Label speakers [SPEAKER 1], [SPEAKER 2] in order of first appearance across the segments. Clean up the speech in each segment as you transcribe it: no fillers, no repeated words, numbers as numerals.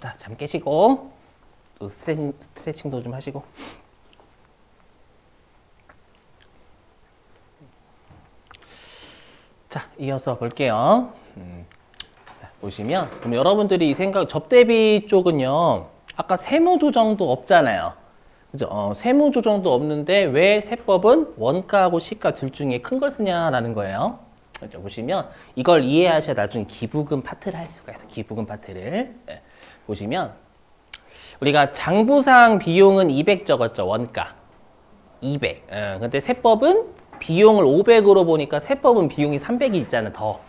[SPEAKER 1] 자, 잠 깨시고 또 스트레칭도 좀 하시고. 자, 이어서 볼게요. 자, 보시면 그럼 여러분들이 이 생각 접대비 쪽은요. 아까 세무조정도 없잖아요. 그죠? 세무조정도 없는데 왜 세법은 원가하고 시가 둘 중에 큰 걸 쓰냐라는 거예요. 그죠? 보시면 이걸 이해하셔야 나중에 기부금 파트를 할 수가 있어요. 기부금 파트를. 네. 보시면 우리가 장부상 비용은 200 적었죠. 원가. 200. 근데 세법은 비용을 500으로 보니까 세법은 비용이 300이 있잖아. 더.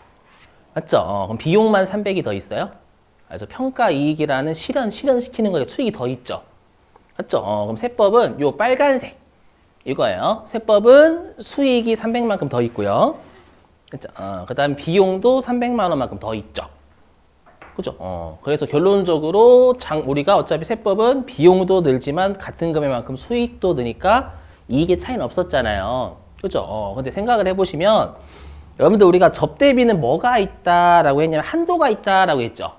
[SPEAKER 1] 맞죠? 그럼 비용만 300이 더 있어요. 그래서 평가 이익이라는 실현시키는 거에 수익이 더 있죠. 맞죠? 그럼 세법은 요 빨간색 이거예요. 세법은 수익이 300만큼 더 있고요. 그죠? 그 다음 비용도 300만 원만큼 더 있죠. 그죠? 그래서 결론적으로 우리가 어차피 세법은 비용도 늘지만 같은 금액만큼 수익도 느니까 이익의 차이는 없었잖아요. 그죠? 근데 생각을 해보시면 여러분들 우리가 접대비는 뭐가 있다라고 했냐면 한도가 있다라고 했죠.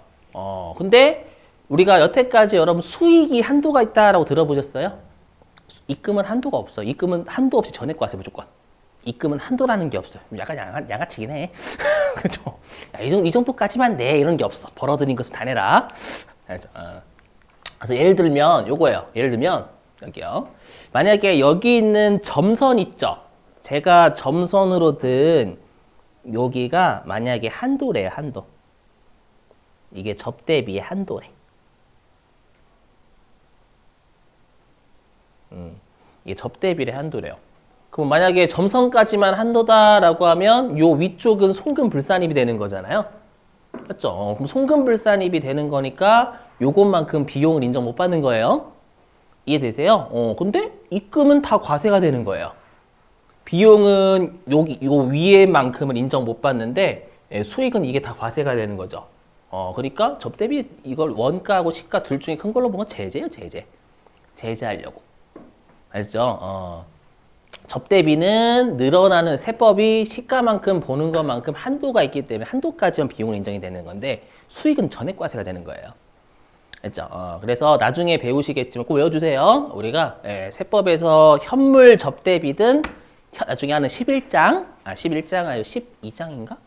[SPEAKER 1] 근데 우리가 여태까지 여러분 수익이 한도가 있다라고 들어보셨어요? 입금은 한도가 없어. 입금은 한도 없이 전액 과세 무조건. 입금은 한도라는 게 없어요. 약간 양아치긴 해. 그죠? 야, 이 정도까지만 내 이런 게 없어. 벌어들인 것은 다 내라. 그래서 예를 들면 요거예요. 예를 들면 여기요. 만약에 여기 있는 점선 있죠? 제가 점선으로 든 여기가 만약에 한도래요. 한도. 이게 접대비의 한도래. 이게 접대비의 한도래요. 그럼 만약에 점선까지만 한도다라고 하면 요 위쪽은 송금불산입이 되는 거잖아요. 맞죠? 그럼 송금불산입이 되는 거니까 요것만큼 비용을 인정 못 받는 거예요. 이해되세요? 근데 입금은 다 과세가 되는 거예요. 비용은 요 위에만큼은 인정 못 받는데 수익은 이게 다 과세가 되는 거죠. 그러니까 접대비 이걸 원가하고 시가 둘 중에 큰 걸로 보면 제재예요, 제재. 제재하려고. 알죠? 접대비는 늘어나는 세법이 시가만큼 보는 것만큼 한도가 있기 때문에 한도까지만 비용을 인정이 되는 건데 수익은 전액과세가 되는 거예요. 알죠? 그래서 나중에 배우시겠지만 꼭 외워주세요. 우리가 세법에서 현물 접대비든 나중에 하는 11장, 11장 아니고 12장인가?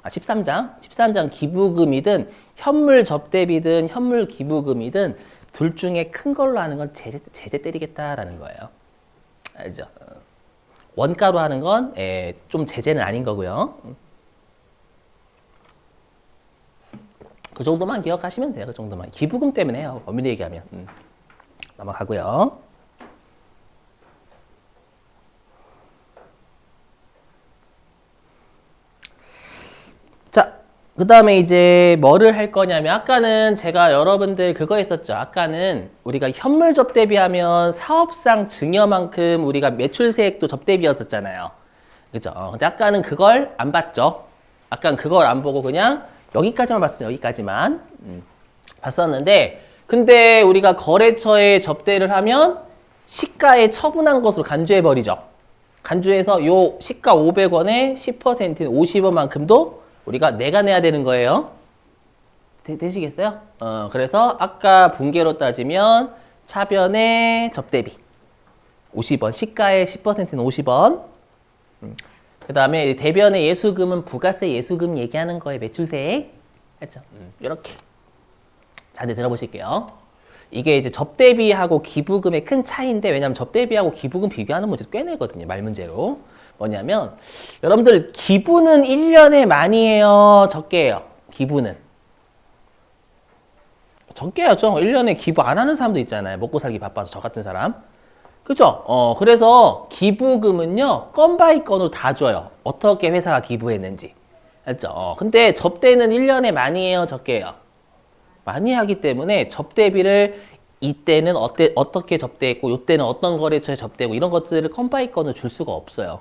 [SPEAKER 1] 13장 기부금이든 현물 접대비든 현물 기부금이든 둘 중에 큰 걸로 하는 건 제재 때리겠다라는 거예요. 알죠? 원가로 하는 건 좀 제재는 아닌 거고요. 그 정도만 기억하시면 돼요. 그 정도만. 기부금 때문에 해요. 엄밀히 얘기하면. 넘어가고요. 자, 그 다음에 이제 뭐를 할 거냐면 아까는 제가 여러분들 그거 했었죠. 아까는 우리가 현물 접대비하면 사업상 증여만큼 우리가 매출세액도 접대비였었잖아요. 그죠? 근데 아까는 그걸 안 봤죠. 아까는 그걸 안 보고 그냥 여기까지만 봤어요. 여기까지만 봤었는데 근데 우리가 거래처에 접대를 하면 시가에 처분한 것으로 간주해버리죠. 간주해서 요 시가 500원에 10%인 50원만큼도 우리가 내가 내야 되는 거예요. 되시겠어요? 그래서 아까 분계로 따지면 차변의 접대비 50원, 시가의 10%는 50원. 그 다음에 대변의 예수금은 부가세 예수금 얘기하는 거에 매출세. 했죠? 이렇게. 자, 이제 들어보실게요. 이게 이제 접대비하고 기부금의 큰 차이인데, 왜냐면 접대비하고 기부금 비교하는 문제 꽤 내거든요. 말 문제로. 뭐냐면, 여러분들, 기부는 1년에 많이 해요? 적게 해요? 기부는. 적게 하죠. 1년에 기부 안 하는 사람도 있잖아요. 먹고 살기 바빠서 저 같은 사람. 그죠? 그래서 기부금은요, 건 바이 건으로 다 줘요. 어떻게 회사가 기부했는지. 알죠? 근데 접대는 1년에 많이 해요? 적게 해요? 많이 하기 때문에 접대비를 이때는 어떻게 접대했고, 이때는 어떤 거래처에 접대고, 이런 것들을 건 바이 건으로 줄 수가 없어요.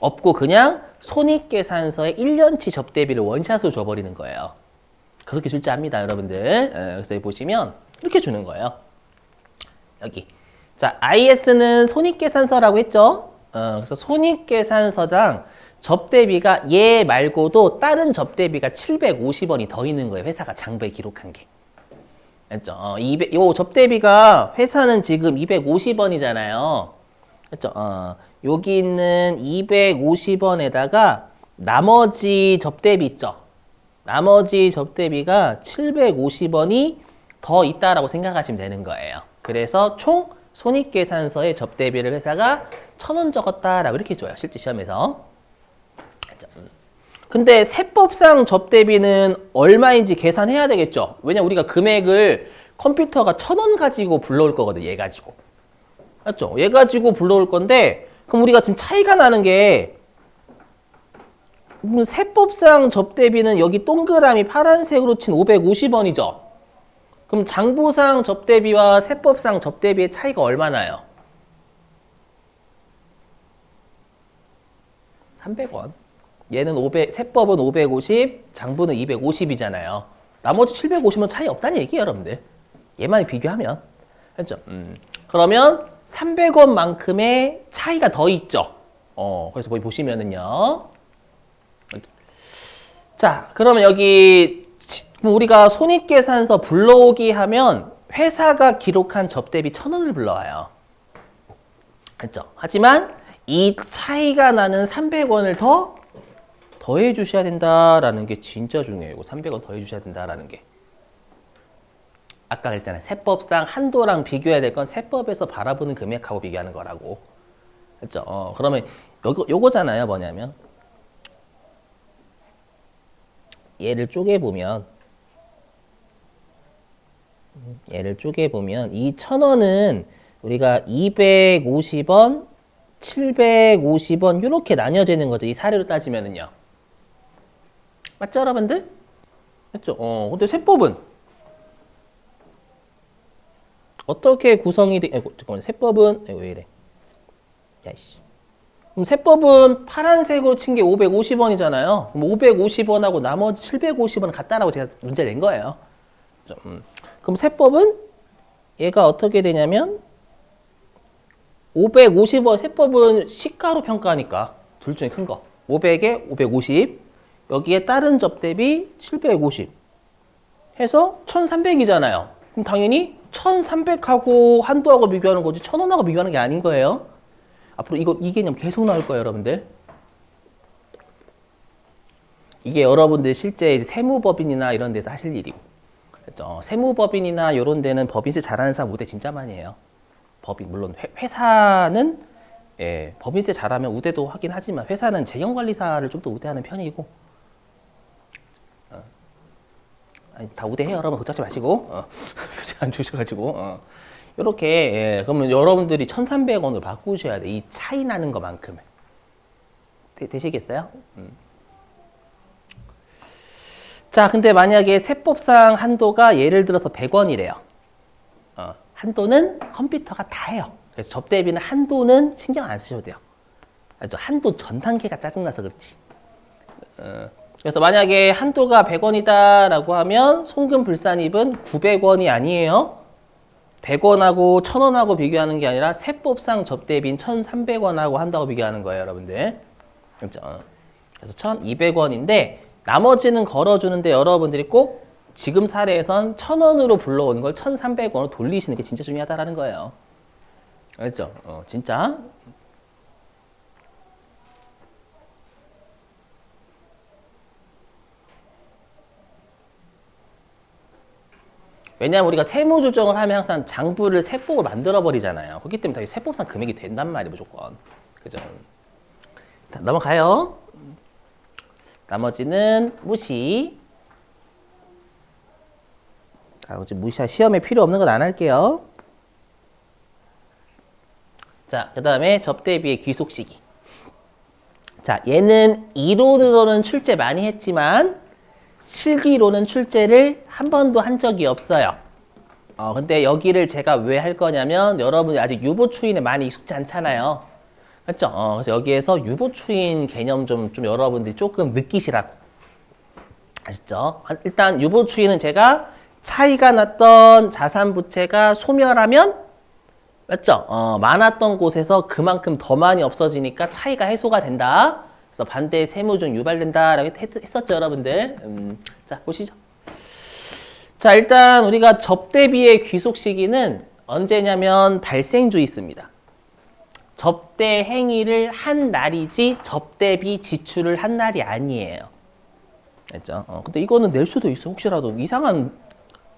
[SPEAKER 1] 없고, 그냥 손익계산서에 1년치 접대비를 원샷으로 줘버리는 거예요. 그렇게 줄지 압니다, 여러분들. 그래서 여기 보시면 이렇게 주는 거예요. 여기. 자, IS는 손익계산서라고 했죠? 그래서 손익계산서당 접대비가 얘 말고도 다른 접대비가 750원이 더 있는 거예요. 회사가 장부에 기록한 게. 했죠? 200, 요 접대비가 회사는 지금 250원이잖아요. 했죠? 여기 있는 250원에다가 나머지 접대비 있죠? 나머지 접대비가 750원이 더 있다라고 생각하시면 되는 거예요. 그래서 총 손익계산서에 접대비를 회사가 1,000원 적었다라고 이렇게 줘요. 실제 시험에서. 근데 세법상 접대비는 얼마인지 계산해야 되겠죠. 왜냐면 우리가 금액을 컴퓨터가 1,000원 가지고 불러올 거거든. 얘 가지고. 맞죠? 얘 가지고 불러올 건데 그럼 우리가 지금 차이가 나는 게 세법상 접대비는 여기 동그라미 파란색으로 친 550원이죠. 그럼 장부상 접대비와 세법상 접대비의 차이가 얼마나요? 300원. 얘는 세법은 550, 장부는 250이잖아요. 나머지 750원 차이 없다는 얘기예요, 여러분들. 얘만 비교하면. 그렇죠? 그러면 300원만큼의 차이가 더 있죠. 그래서 거기 보시면은요. 여기. 자, 그러면 여기 우리가 손익계산서 불러오기 하면 회사가 기록한 접대비 1,000원을 불러와요. 그렇죠? 하지만 이 차이가 나는 300원을 더해 주셔야 된다라는 게 진짜 중요해요. 300원 더해 주셔야 된다라는 게. 아까 그랬잖아요. 세법상 한도랑 비교해야 될 건 세법에서 바라보는 금액하고 비교하는 거라고. 그렇죠? 그러면 요거잖아요. 뭐냐면 얘를 쪼개보면 이 1,000원은 우리가 250원, 750원 이렇게 나뉘어지는 거죠. 이 사례로 따지면은요. 맞죠, 여러분들? 맞죠? 근데 세법은 어떻게 구성이 돼? 잠깐만, 세법은 왜 이래? 야이씨. 그럼 세법은 파란색으로 친 게 550원이잖아요. 그럼 550원하고 나머지 750원 같다라고 제가 문제 낸 거예요. 그럼 세법은 얘가 어떻게 되냐면 550원, 세법은 시가로 평가하니까 둘 중에 큰 거. 500에 550, 여기에 다른 접대비 750 해서 1,300이잖아요. 그럼 당연히 1,300하고 한도하고 비교하는 거지 1,000원하고 비교하는 게 아닌 거예요. 앞으로 이 개념 계속 나올 거예요, 여러분들. 이게 여러분들 실제 이제 세무법인이나 이런 데서 하실 일이고. 그렇죠? 세무법인이나 이런 데는 법인세 잘하는 사람 우대 진짜 많이 해요. 법인, 물론 회사는 예, 법인세 잘하면 우대도 하긴 하지만 회사는 재경관리사를 좀 더 우대하는 편이고 아니, 다 우대해요. 여러분 걱정하지 마시고 표정 안 주셔가지고 이렇게 예, 그러면 여러분들이 1,300원으로 바꾸셔야 돼. 이 차이 나는 것만큼은 되시겠어요? 자, 근데 만약에 세법상 한도가 예를 들어서 100원이래요. 한도는 컴퓨터가 다 해요. 그래서 접대비는 한도는 신경 안 쓰셔도 돼요. 알죠? 한도 전 단계가 짜증나서 그렇지. 그래서 만약에 한도가 100원이다라고 하면 송금불산입은 900원이 아니에요. 100원하고 1,000원하고 비교하는 게 아니라 세법상 접대비인 1,300원하고 한다고 비교하는 거예요, 여러분들. 그렇죠? 그래서 1,200원인데 나머지는 걸어주는데 여러분들이 꼭 지금 사례에선 1,000원으로 불러오는 걸 1,300원으로 돌리시는 게 진짜 중요하다라는 거예요. 알죠? 진짜. 왜냐하면 우리가 세무 조정을 하면 항상 장부를 세법을 만들어 버리잖아요. 그렇기 때문에 당연히 세법상 금액이 된단 말이에요, 무조건. 그죠? 넘어가요. 나머지는 무시. 나머지 무시할 시험에 필요 없는 건 안 할게요. 자, 그 다음에 접대비의 귀속 시기. 자, 얘는 이론으로는 출제 많이 했지만 실기로는 출제를 한 번도 한 적이 없어요. 근데 여기를 제가 왜 할 거냐면 여러분이 아직 유보추인에 많이 익숙지 않잖아요. 그렇죠? 그래서 여기에서 유보추인 개념 좀 여러분들이 조금 느끼시라고. 아시죠? 일단 유보추인은 제가 차이가 났던 자산부채가 소멸하면 맞죠? 많았던 곳에서 그만큼 더 많이 없어지니까 차이가 해소가 된다. 그래서 반대의 세무 중 유발된다라고 했었죠, 여러분들. 자, 보시죠. 자, 일단 우리가 접대비의 귀속 시기는 언제냐면 발생주 있습니다. 접대 행위를 한 날이지 접대비 지출을 한 날이 아니에요. 알죠? 근데 이거는 낼 수도 있어. 혹시라도 이상한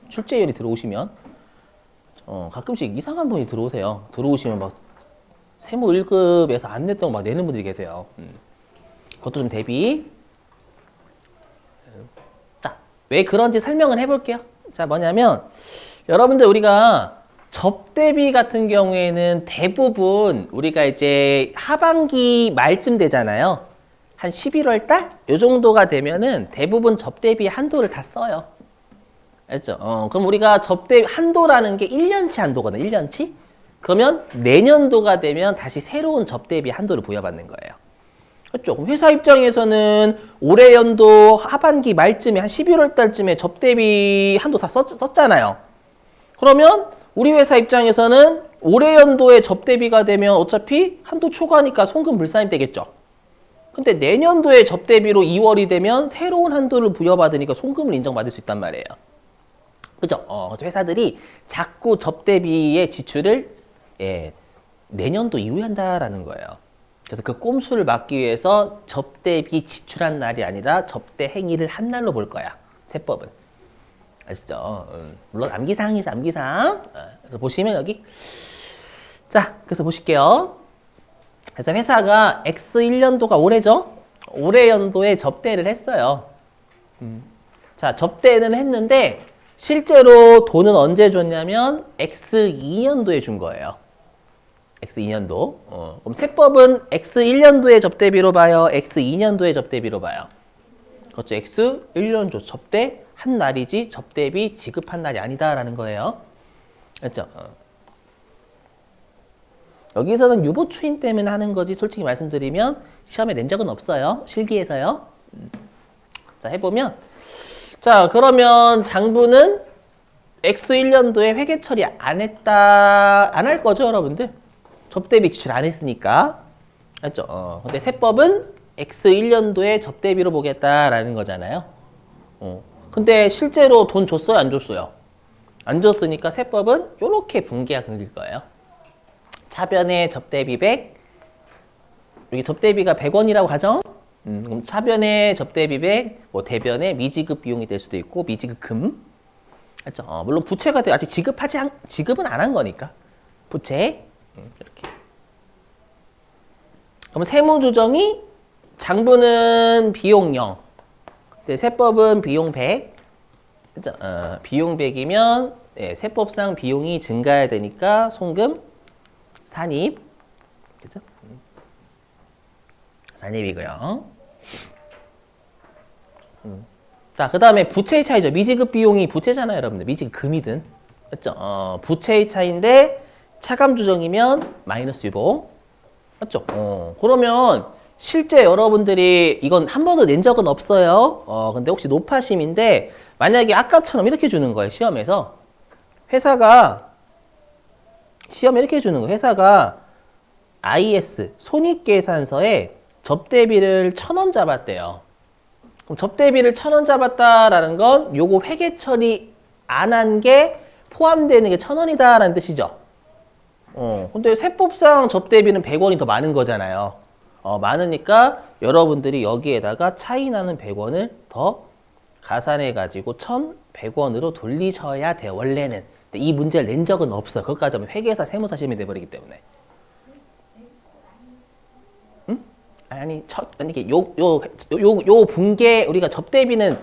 [SPEAKER 1] 출제율이 들어오시면 가끔씩 이상한 분이 들어오세요. 들어오시면 막 세무 1급에서 안 냈다고 막 내는 분들이 계세요. 그것도 좀 대비. 자, 왜 그런지 설명을 해볼게요. 자, 뭐냐면 여러분들 우리가 접대비 같은 경우에는 대부분 우리가 이제 하반기 말쯤 되잖아요. 한 11월 달? 요 정도가 되면은 대부분 접대비 한도를 다 써요. 알죠? 그럼 우리가 접대 한도라는 게 1년치 한도거든, 1년치? 그러면 내년도가 되면 다시 새로운 접대비 한도를 부여받는 거예요. 그렇죠? 그럼 회사 입장에서는 올해 연도 하반기 말쯤에 한 11월 달쯤에 접대비 한도 다 썼잖아요. 그러면 우리 회사 입장에서는 올해 연도에 접대비가 되면 어차피 한도 초과니까 송금 불산입 되겠죠. 근데 내년도에 접대비로 2월이 되면 새로운 한도를 부여받으니까 송금을 인정받을 수 있단 말이에요. 그죠? 그래서 회사들이 자꾸 접대비의 지출을 내년도 이후에 한다라는 거예요. 그래서 그 꼼수를 막기 위해서 접대비 지출한 날이 아니라 접대 행위를 한 날로 볼 거야. 세법은. 아시죠? 물론 암기사항이죠, 암기사항. 그래서 보시면 여기. 자, 그래서 보실게요. 그래서 회사가 X 1년도가 올해죠? 올해 연도에 접대를 했어요. 자, 접대는 했는데 실제로 돈은 언제 줬냐면 X 2년도에 준 거예요. X 2년도. 그럼 세법은 X 1년도에 접대비로 봐요? X 2년도에 접대비로 봐요? 그렇죠. X 1년도 접대 한 날이지 접대비 지급한 날이 아니다라는 거예요. 그렇죠? 여기서는 유보 추인 때문에 하는 거지 솔직히 말씀드리면 시험에 낸 적은 없어요. 실기에서요. 자, 해보면 자, 그러면 장부는 X 1년도에 회계 처리 안 할 거죠, 여러분들? 접대비 지출 안 했으니까. 맞죠? 근데 세법은 X 1년도에 접대비로 보겠다라는 거잖아요. 근데 실제로 돈 줬어요, 안 줬어요? 안 줬으니까 세법은 이렇게 분기가 끊길 거예요. 차변에 접대비 100, 여기 접대비가 100원이라고 하죠? 그럼 차변에 접대비 100, 뭐 대변에 미지급 비용이 될 수도 있고 미지급 금. 맞죠? 물론 부채가 아직 지급은 안 한 거니까. 부채. 이렇게. 그럼 세무조정이 장부는 비용 0. 근데 세법은 비용 100. 그죠? 비용 100이면 세법상 비용이 증가해야 되니까 송금 산입. 그죠? 산입이고요. 자, 그 다음에 부채의 차이죠. 미지급 비용이 부채잖아요, 여러분들. 미지급 금이든. 맞죠? 부채의 차이인데 차감 조정이면 마이너스 유보. 맞죠? 그러면 실제 여러분들이 이건 한 번도 낸 적은 없어요. 근데 혹시 노파심인데 만약에 아까처럼 이렇게 주는 거예요, 시험에서. 시험에 이렇게 주는 거예요. 회사가 IS, 손익계산서에 접대비를 1,000원 잡았대요. 그럼 접대비를 1,000원 잡았다라는 건 요거 회계 처리 안 한 게 포함되는 게 1,000원이다라는 뜻이죠. 근데 세법상 접대비는 100원이 더 많은 거잖아요. 많으니까 여러분들이 여기에다가 차이 나는 100원을 더 가산해가지고 1,100원으로 돌리셔야 돼요, 원래는. 근데 이 문제를 낸 적은 없어요. 그것까지 하면 회계사 세무사 시험이 돼버리기 때문에. 응? 아니, 이게 요 분계, 우리가 접대비는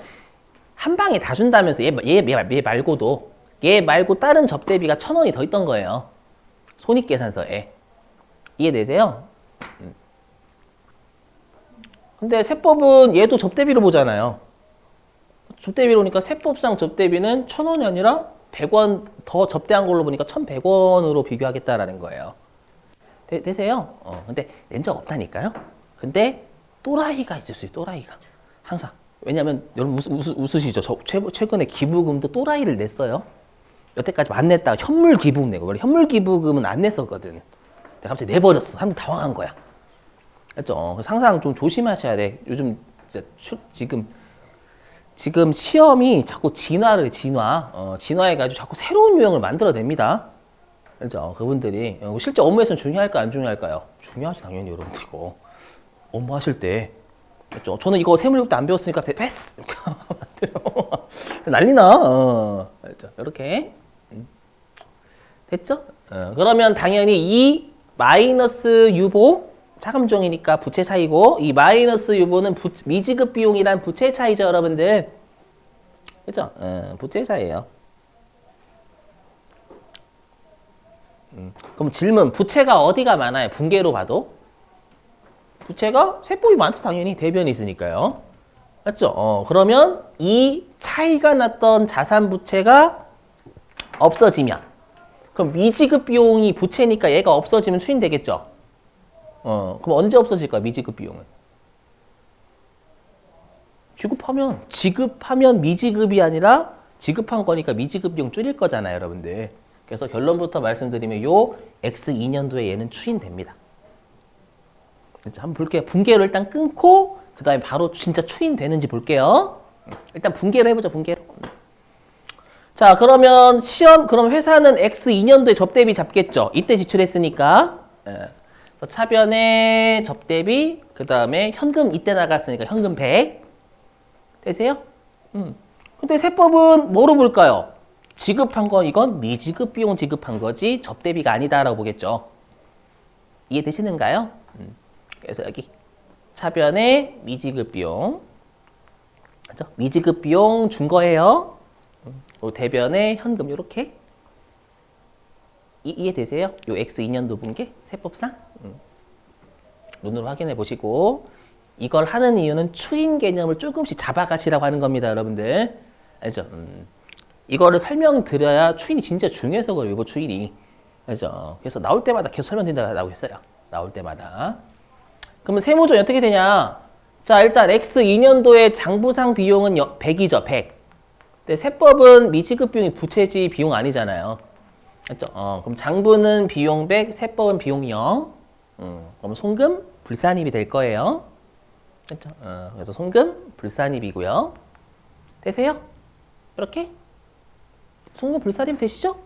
[SPEAKER 1] 한 방에 다 준다면서 얘 말고 다른 접대비가 1,000원이 더 있던 거예요. 손익계산서에. 이해되세요? 근데 세법은 얘도 접대비로 보잖아요. 접대비로 보니까 세법상 접대비는 1,000원이 아니라 100원 더 접대한 걸로 보니까 1,100원으로 비교하겠다라는 거예요. 되세요? 근데 낸 적 없다니까요? 근데 또라이가 있을 수 있어요, 또라이가. 항상. 왜냐면 여러분 웃으시죠? 최근에 기부금도 또라이를 냈어요. 여태까지 안 냈다가 현물 기부금 내고. 원래 현물 기부금은 안 냈었거든. 내가 갑자기 내버렸어. 사람들 당황한 거야. 알죠? 그래서 항상 좀 조심하셔야 돼. 요즘 진짜 지금 지금 시험이 자꾸 진화해가지고 자꾸 새로운 유형을 만들어냅니다. 그죠? 그분들이 실제 업무에서는 중요할까 안 중요할까요? 중요하죠, 당연히 여러분들 이거 업무 하실 때. 그죠? 저는 이거 세무력도 안 배웠으니까 패스 이렇게 하면 안 돼요. 난리나. 그죠? 이렇게 됐죠? 그러면 당연히 이 마이너스 유보 차감종이니까 부채 차이고, 이 마이너스 유보는 미지급 비용이란 부채 차이죠, 여러분들. 그죠? 부채 차이예요. 그럼 질문, 부채가 어디가 많아요? 분계로 봐도? 부채가 세법이 많죠, 당연히. 대변이 있으니까요. 맞죠? 그러면 이 차이가 났던 자산 부채가 없어지면, 그럼 미지급 비용이 부채니까 얘가 없어지면 추인되겠죠? 그럼 언제 없어질 거야, 미지급 비용은? 지급하면 미지급이 아니라 지급한 거니까 미지급 비용 줄일 거잖아요, 여러분들. 그래서 결론부터 말씀드리면 요 X2년도에 얘는 추인됩니다. 한번 볼게요. 분계로 일단 끊고 그 다음에 바로 진짜 추인되는지 볼게요. 일단 분계로 해보자, 분계로. 자, 그러면 그럼 회사는 X2년도에 접대비 잡겠죠? 이때 지출했으니까. 그래서 차변에 접대비, 그 다음에 현금 이때 나갔으니까 현금 100. 되세요? 근데 세법은 뭐로 볼까요? 지급한 건 이건 미지급 비용 지급한 거지 접대비가 아니다라고 보겠죠. 이해되시는가요? 그래서 여기 차변에 미지급 비용, 그죠? 미지급 비용 준 거예요. 대변에 현금 이렇게 이해되세요? 요 X2년도 분계 세법상 눈으로 확인해 보시고, 이걸 하는 이유는 추인 개념을 조금씩 잡아가시라고 하는 겁니다, 여러분들. 알죠? 이거를 설명드려야 추인이 진짜 중요해서 그래요, 이거 추인이. 알죠? 그래서 나올 때마다 계속 설명드린다고 했어요. 나올 때마다. 그러면 세무조정이 어떻게 되냐? 자, 일단 X2년도의 장부상 비용은 100이죠, 100. 근데 세법은 미지급 비용이 부채지 비용 아니잖아요. 맞죠? 그럼 장부는 비용 100, 세법은 비용 0. 그럼 송금, 불산입이 될 거예요. 그렇죠? 그래서 송금, 불산입이고요. 되세요? 이렇게? 송금, 불산입 되시죠?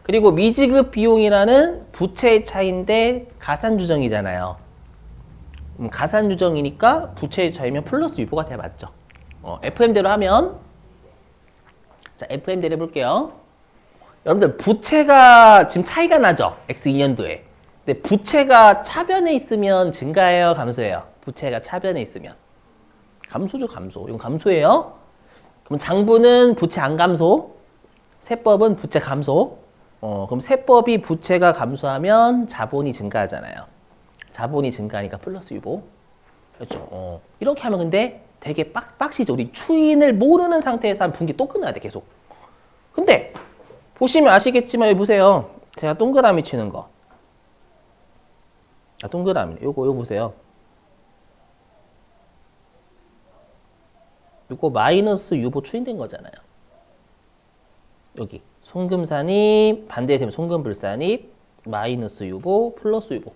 [SPEAKER 1] 그리고 미지급 비용이라는 부채의 차이인데 가산주정이잖아요. 가산주정이니까 부채의 차이면 플러스 유보가 돼야 맞죠? FM대로 하면, 자, FM대로 해볼게요. 여러분들 부채가 지금 차이가 나죠? X2년도에. 근데 부채가 차변에 있으면 증가해요, 감소해요? 부채가 차변에 있으면 감소죠, 감소. 이건 감소예요. 그럼 장부는 부채 안 감소, 세법은 부채 감소. 그럼 세법이 부채가 감소하면 자본이 증가하잖아요. 자본이 증가하니까 플러스 유보. 그렇죠. 이렇게 하면 근데 되게 빡시죠. 우리 추인을 모르는 상태에서 한 분기 또 끊어야 돼, 계속. 근데 보시면 아시겠지만 여기 보세요. 제가 동그라미 치는 거. 동그라미. 요거 보세요. 요거 마이너스 유보 추인된 거잖아요. 여기 송금산입, 반대에 세면 송금불산입, 마이너스 유보, 플러스 유보.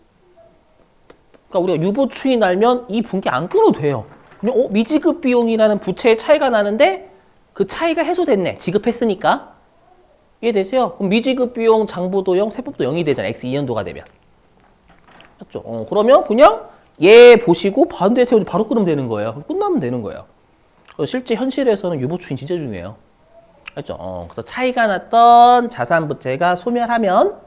[SPEAKER 1] 그러니까 우리가 유보 추인 알면 이 분기 안 끊어도 돼요. 그냥 미지급 비용이라는 부채의 차이가 나는데 그 차이가 해소됐네, 지급했으니까. 이해되세요? 그럼 미지급 비용 장부도 0, 세법도 0이 되잖아요. X2년도가 되면. 맞죠? 그러면 그냥 얘 보시고 반대에 세우고 바로 끊으면 되는 거예요. 끝나면 되는 거예요. 실제 현실에서는 유보 추인 진짜 중요해요. 맞죠? 그래서 차이가 났던 자산 부채가 소멸하면,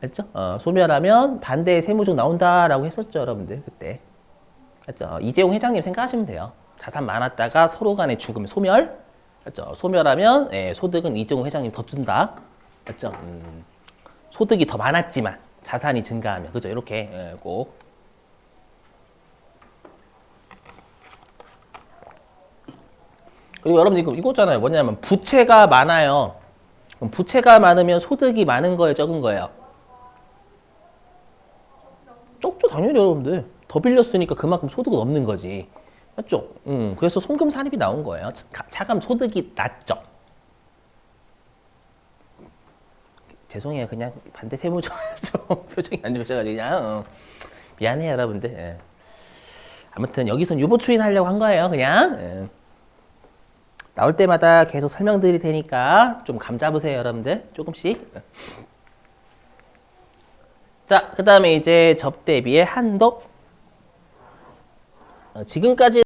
[SPEAKER 1] 맞죠? 소멸하면 반대의 세무적 나온다라고 했었죠, 여러분들 그때. 맞죠? 이재용 회장님 생각하시면 돼요. 자산 많았다가 서로 간에 죽으면 소멸. 맞죠? 소멸하면 소득은 이재용 회장님 더 준다. 맞죠? 소득이 더 많았지만 자산이 증가하면, 그죠? 이렇게 꼭. 그리고 여러분 이거잖아요. 뭐냐면 부채가 많아요. 그럼 부채가 많으면 소득이 많은 거예요, 적은 거예요? 적죠, 당연히 여러분들. 더 빌렸으니까 그만큼 소득은 없는 거지. 맞죠? 그래서 송금 산입이 나온 거예요. 차감 소득이 낮죠. 죄송해요. 그냥 반대 세무조죠. 표정이 안 좋으셔가지고 그냥 미안해요, 여러분들. 아무튼 여기선 유보 추인하려고 한 거예요, 그냥. 나올 때마다 계속 설명드릴 테니까 좀 감 잡으세요, 여러분들. 조금씩. 자, 그 다음에 이제 접대비의 한도. 지금까지